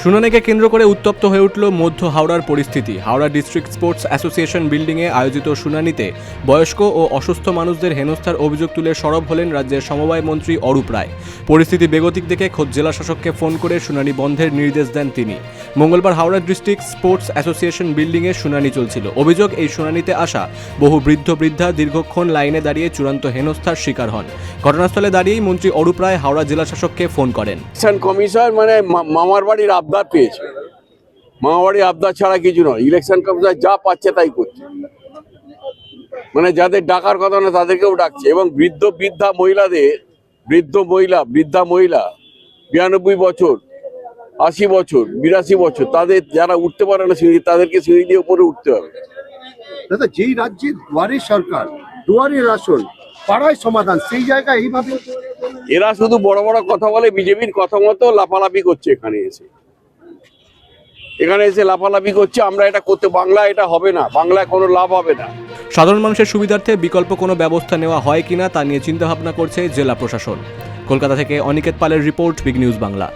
শুনানিকে কেন্দ্র করে উত্তপ্ত হয়ে উঠল মধ্য হাওড়ার পরিস্থিতি। হাওড়া ডিস্ট্রিক্ট স্পোর্টস অ্যাসোসিয়েশন বিল্ডিংয়ে আয়োজিত শুনানিতে বয়স্ক ও অসুস্থ মানুষদের হেনস্থার অভিযোগ তুলে সরব হলেন রাজ্যের সমবায় মন্ত্রী অরূপ রায়। পরিস্থিতি বেগতিক দেখে খোদ জেলা শাসককে ফোন করে শুনানি বন্ধের নির্দেশ দেন তিনি। মঙ্গলবার হাওড়া ডিস্ট্রিক্ট স্পোর্টস অ্যাসোসিয়েশন বিল্ডিংয়ে শুনানি চলছিল। অভিযোগ, এই শুনানিতে আসা বহু বৃদ্ধা দীর্ঘক্ষণ লাইনে দাঁড়িয়ে চূড়ান্ত হেনস্থার শিকার হন। ঘটনাস্থলে দাঁড়িয়েই মন্ত্রী অরূপ রায় হাওড়া জেলা শাসককে ফোন করেন। কমিশন মানে মামার বাড়ির আবদার পেয়েছে, মামার বাড়ির আবদার ছাড়া কিছু নয়। ইলেকশন কমিশন যা পাচ্ছে তাই করছে, মানে যাদের ডাকার কথা না তাদেরকেও ডাকছে। এবং বৃদ্ধা মহিলাদের, বৃদ্ধা মহিলা 92 বছর, 80 বছর, 82 বছর, তাদের যারা উঠতে পারে না সিঁড়ি, তাদেরকে সিঁড়ি দিয়ে উপরে উঠতে হবে। দাদা, যেই রাজ্যে দুয়ারে সরকার, দুয়ারে রাশন, পাড়ায় সমাধান, সেই জায়গায় এইভাবে এরা শুধু বড় বড় কথা বলে, বিজেপির কথা মতো লাফালাফি করছে। এখানে এসে লাফালাফি করছে। আমরা এটা করতে, বাংলা এটা হবে না, বাংলায় কোনো লাভ হবে না। সাধারণ মানুষের সুবিধার্থে বিকল্প কোনো ব্যবস্থা নেওয়া হয় কিনা তা নিয়ে চিন্তাভাবনা করছে জেলা প্রশাসন। কলকাতা থেকে অনিকেত পালের রিপোর্ট, বিগ নিউজ বাংলা।